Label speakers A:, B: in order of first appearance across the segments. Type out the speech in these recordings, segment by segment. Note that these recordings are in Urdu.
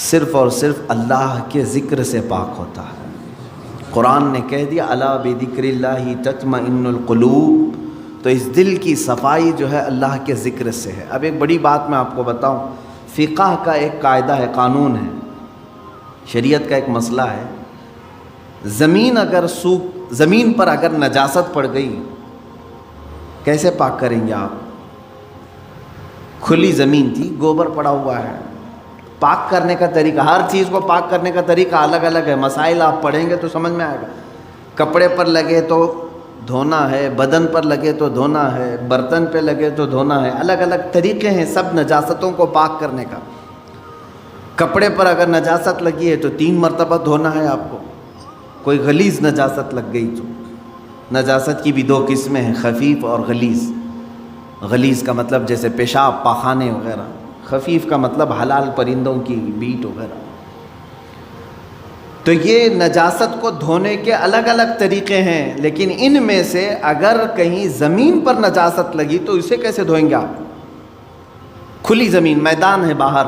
A: صرف اور صرف اللہ کے ذکر سے پاک ہوتا ہے۔ قرآن نے کہہ دیا الا بذکر اللہ تطمئن القلوب، تو اس دل کی صفائی جو ہے اللہ کے ذکر سے ہے۔ اب ایک بڑی بات میں آپ کو بتاؤں، فقہ کا ایک قاعدہ ہے، قانون ہے، شریعت کا ایک مسئلہ ہے، زمین پر اگر نجاست پڑ گئی کیسے پاک کریں گے آپ؟ کھلی زمین تھی، گوبر پڑا ہوا ہے، پاک کرنے کا طریقہ، ہر چیز کو پاک کرنے کا طریقہ الگ الگ ہے، مسائل آپ پڑھیں گے تو سمجھ میں آئے گا۔ کپڑے پر لگے تو دھونا ہے، بدن پر لگے تو دھونا ہے، برتن پہ لگے تو دھونا ہے، الگ الگ طریقے ہیں سب نجاستوں کو پاک کرنے کا۔ کپڑے پر اگر نجاست لگی ہے تو 3 مرتبہ دھونا ہے آپ کو۔ کوئی غلیظ نجاست لگ گئی تو، نجاست کی بھی 2 قسمیں ہیں، خفیف اور غلیظ۔ غلیظ کا مطلب جیسے پیشاب، پاخانے وغیرہ، خفیف کا مطلب حلال پرندوں کی بیٹ وغیرہ۔ تو یہ نجاست کو دھونے کے الگ الگ طریقے ہیں، لیکن ان میں سے اگر کہیں زمین پر نجاست لگی تو اسے کیسے دھوئیں گے آپ؟ کھلی زمین، میدان ہے باہر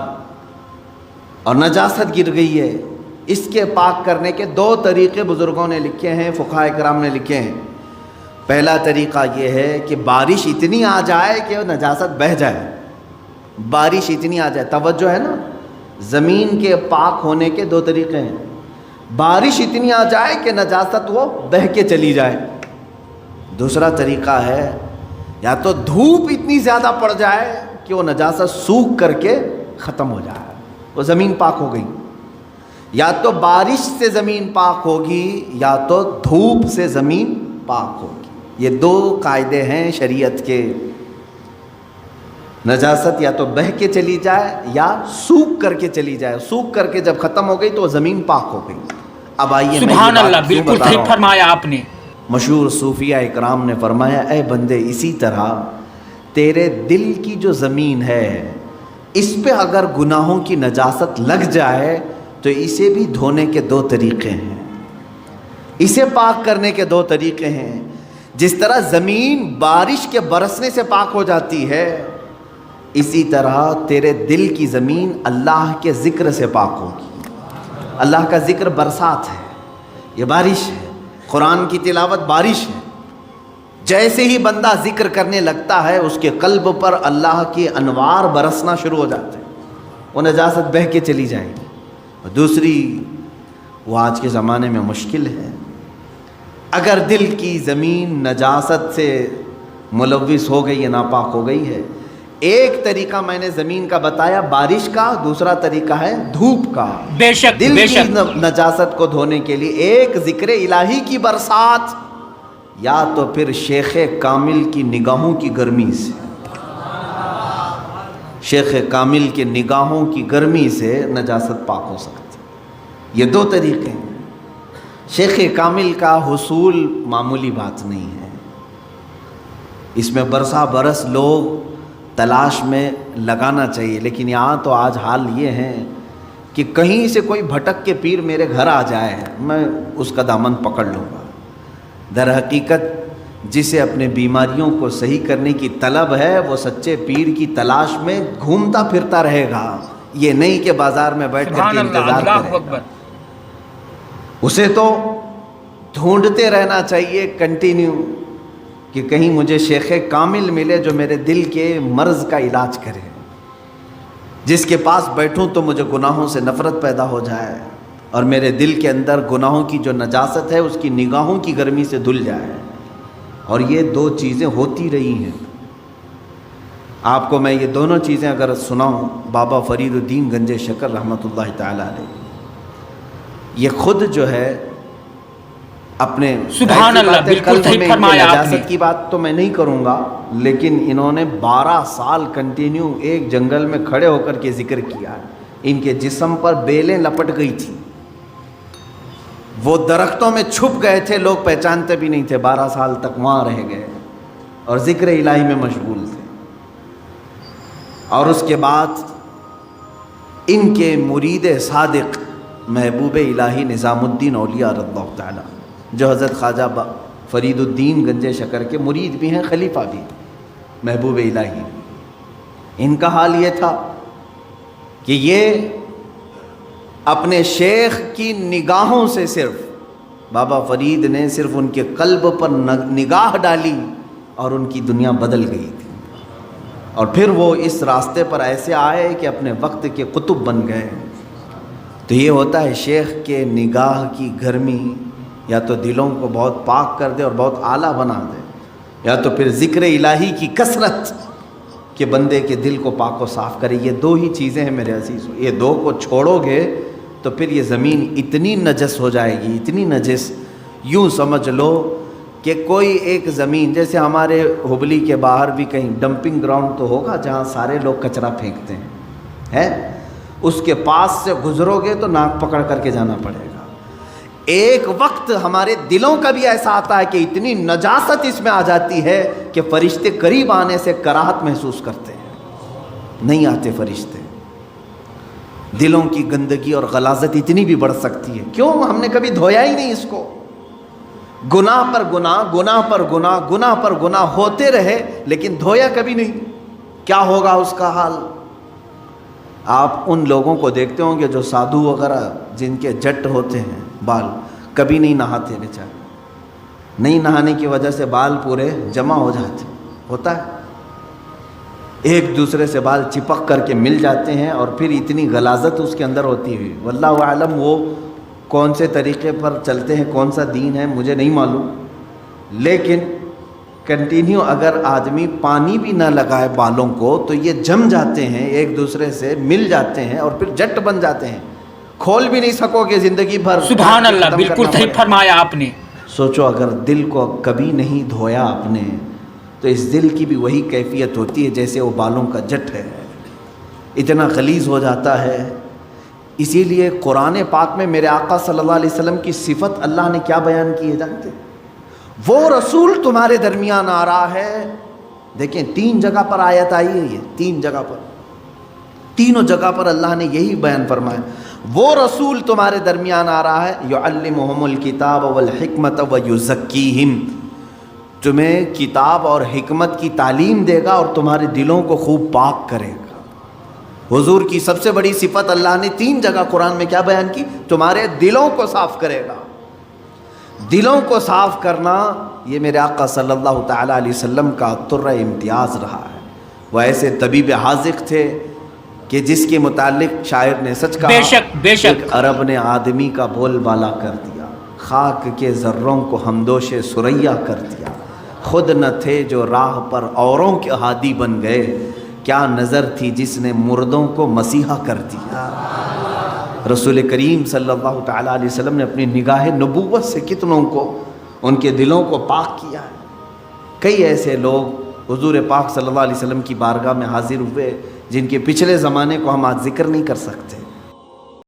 A: اور نجاست گر گئی ہے، اس کے پاک کرنے کے 2 طریقے بزرگوں نے لکھے ہیں، فقہاء کرام نے لکھے ہیں۔ پہلا طریقہ یہ ہے کہ بارش اتنی آ جائے کہ نجاست بہہ جائے، بارش اتنی آ جائے، توجہ ہے نا، زمین کے پاک ہونے کے 2 طریقے ہیں۔ بارش اتنی آ جائے کہ نجاست وہ بہہ کے چلی جائے۔ دوسرا طریقہ ہے یا تو دھوپ اتنی زیادہ پڑ جائے کہ وہ نجاست سوکھ کر کے ختم ہو جائے، وہ زمین پاک ہو گئی۔ یا تو بارش سے زمین پاک ہوگی یا تو دھوپ سے زمین پاک ہوگی۔ یہ 2 قاعدے ہیں شریعت کے، نجاست یا تو بہہ کے چلی جائے یا سوکھ کر کے چلی جائے، سوکھ کر کے جب ختم ہو گئی تو وہ زمین پاک ہو گئی۔ اب آئیے
B: سبحان اللہ، بالکل صحیح فرمایا آپ نے۔
A: مشہور صوفیہ اکرام نے فرمایا اے بندے، اسی طرح تیرے دل کی جو زمین ہے اس پہ اگر گناہوں کی نجاست لگ جائے تو اسے بھی دھونے کے 2 طریقے ہیں، اسے پاک کرنے کے 2 طریقے ہیں۔ جس طرح زمین بارش کے برسنے سے پاک ہو جاتی ہے، اسی طرح تیرے دل کی زمین اللہ کے ذکر سے پاک ہوگی۔ اللہ کا ذکر برسات ہے، یہ بارش ہے، قرآن کی تلاوت بارش ہے۔ جیسے ہی بندہ ذکر کرنے لگتا ہے اس کے قلب پر اللہ کی انوار برسنا شروع ہو جاتے ہیں، وہ نجاست بہہ کے چلی جائے گی۔ اور دوسری، وہ آج کے زمانے میں مشکل ہے، اگر دل کی زمین نجاست سے ملوث ہو گئی ہے، ناپاک ہو گئی ہے، ایک طریقہ میں نے زمین کا بتایا بارش کا، دوسرا طریقہ ہے دھوپ کا۔
B: بے شک
A: دل
B: بے
A: کی
B: شک
A: نجاست کو دھونے کے لیے ایک ذکر الہی کی برسات، یا تو پھر شیخ کامل کی نگاہوں کی گرمی سے، شیخ کامل کے نگاہوں کی گرمی سے نجاست پاک ہو سکتی ہے۔ یہ 2 طریقے ہیں۔ شیخ کامل کا حصول معمولی بات نہیں ہے، اس میں برسا برس لوگ تلاش میں لگانا چاہیے، لیکن یہاں تو آج حال یہ ہے کہ کہیں سے کوئی بھٹک کے پیر میرے گھر آ جائے میں اس کا دامن پکڑ لوں گا۔ در حقیقت جسے اپنے بیماریوں کو صحیح کرنے کی طلب ہے وہ سچے پیر کی تلاش میں گھومتا پھرتا رہے گا، یہ نہیں کہ بازار میں بیٹھ کر کے انتظار کرے۔ اسے تو ڈھونڈتے رہنا چاہیے کنٹینیو کہ کہیں مجھے شیخ کامل ملے جو میرے دل کے مرض کا علاج کرے، جس کے پاس بیٹھوں تو مجھے گناہوں سے نفرت پیدا ہو جائے اور میرے دل کے اندر گناہوں کی جو نجاست ہے اس کی نگاہوں کی گرمی سے دھل جائے۔ اور یہ 2 چیزیں ہوتی رہی ہیں۔ آپ کو میں یہ دونوں چیزیں اگر سناؤں، بابا فرید الدین گنج شکر رحمۃ اللہ تعالی علیہ، یہ خود جو ہے اپنے
B: سبحان اللہ، بالکل صحیح فرمایا آپ نے۔
A: نجاست کی بات تو میں نہیں کروں گا، لیکن انہوں نے 12 سال کنٹینیو ایک جنگل میں کھڑے ہو کر کے ذکر کیا۔ ان کے جسم پر بیلیں لپٹ گئی تھی، وہ درختوں میں چھپ گئے تھے، لوگ پہچانتے بھی نہیں تھے، 12 سال تک وہاں رہ گئے اور ذکر الہی میں مشغول تھے۔ اور اس کے بعد ان کے مرید صادق محبوب الہی نظام الدین اولیاء رضی اللہ تعالی، جو حضرت خواجہ فرید الدین گنج شکر کے مرید بھی ہیں، خلیفہ بھی، محبوب الہی، ان کا حال یہ تھا کہ یہ اپنے شیخ کی نگاہوں سے صرف بابا فرید نے صرف ان کے قلب پر نگاہ ڈالی اور ان کی دنیا بدل گئی تھی، اور پھر وہ اس راستے پر ایسے آئے کہ اپنے وقت کے قطب بن گئے۔ تو یہ ہوتا ہے شیخ کے نگاہ کی گرمی، یا تو دلوں کو بہت پاک کر دے اور بہت اعلیٰ بنا دے، یا تو پھر ذکر الہی کی کثرت کہ بندے کے دل کو پاک و صاف کرے۔ یہ دو ہی چیزیں ہیں میرے عزیز، یہ دو کو چھوڑو گے تو پھر یہ زمین اتنی نجس ہو جائے گی، اتنی نجس، یوں سمجھ لو کہ کوئی ایک زمین، جیسے ہمارے ہبلی کے باہر بھی کہیں ڈمپنگ گراؤنڈ تو ہوگا جہاں سارے لوگ کچرا پھینکتے ہیں، اس کے پاس سے گزرو گے تو ناک پکڑ کر کے جانا پڑے گا۔ ایک وقت ہمارے دلوں کا بھی ایسا آتا ہے کہ اتنی نجاست اس میں آ جاتی ہے کہ فرشتے قریب آنے سے کراہت محسوس کرتے ہیں، نہیں آتے فرشتے۔ دلوں کی گندگی اور غلاظت اتنی بھی بڑھ سکتی ہے، کیوں؟ ہم نے کبھی دھویا ہی نہیں اس کو، گناہ پر گناہ، گناہ پر گناہ، گناہ پر گناہ ہوتے رہے لیکن دھویا کبھی نہیں۔ کیا ہوگا اس کا حال؟ آپ ان لوگوں کو دیکھتے ہوں گے جو سادھو وغیرہ جن کے جٹ ہوتے ہیں بال، کبھی نہیں نہاتے بیچارے، نہیں نہانے کی وجہ سے بال پورے جمع ہو جاتے، ہوتا ہے، ایک دوسرے سے بال چپک کر کے مل جاتے ہیں، اور پھر اتنی غلاظت اس کے اندر ہوتی ہے۔ واللہ اعلم وہ کون سے طریقے پر چلتے ہیں، کون سا دین ہے مجھے نہیں معلوم، لیکن کنٹینیو اگر آدمی پانی بھی نہ لگائے بالوں کو تو یہ جم جاتے ہیں، ایک دوسرے سے مل جاتے ہیں اور پھر جٹ بن جاتے ہیں، کھول بھی نہیں سکو گے زندگی بھر۔
B: سبحان اللہ، بالکل صحیح فرمایا آپ نے۔
A: سوچو اگر دل کو کبھی نہیں دھویا آپ نے تو اس دل کی بھی وہی کیفیت ہوتی ہے جیسے وہ بالوں کا جٹ ہے، اتنا غلیظ ہو جاتا ہے۔ اسی لیے قرآن پاک میں میرے آقا صلی اللہ علیہ وسلم کی صفت اللہ نے کیا بیان کی ہے جانتے؟ وہ رسول تمہارے درمیان آ رہا ہے، دیکھیں 3 جگہ پر آیت آئی ہے، یہ 3 جگہ پر، تینوں جگہ پر اللہ نے یہی بیان فرمایا، وہ رسول تمہارے درمیان آ رہا ہے، یعلمہم الکتاب والحکمت ویزکیہم، تمہیں کتاب اور حکمت کی تعلیم دے گا اور تمہارے دلوں کو خوب پاک کرے گا۔ حضور کی سب سے بڑی صفت اللہ نے 3 جگہ قرآن میں کیا بیان کی؟ تمہارے دلوں کو صاف کرے گا۔ دلوں کو صاف کرنا یہ میرے آقا صلی اللہ تعالیٰ علیہ وسلم کا طرہ امتیاز رہا ہے۔ وہ ایسے طبیب حاذق تھے کہ جس کے متعلق شاعر نے سچ کہا،
B: بے شک بے شک،
A: ایک عرب نے آدمی کا بول بالا کر دیا، خاک کے ذروں کو ہمدوش ثریا کر دیا، خود نہ تھے جو راہ پر اوروں کے ہادی بن گئے، کیا نظر تھی جس نے مردوں کو مسیحا کر دیا۔ رسول کریم صلی اللہ تعالیٰ علیہ وسلم نے اپنی نگاہ نبوت سے کتنوں کو ان کے دلوں کو پاک کیا ہے۔ کئی ایسے لوگ حضور پاک صلی اللہ علیہ وسلم کی بارگاہ میں حاضر ہوئے جن کے پچھلے زمانے کو ہم آج ذکر نہیں کر سکتے،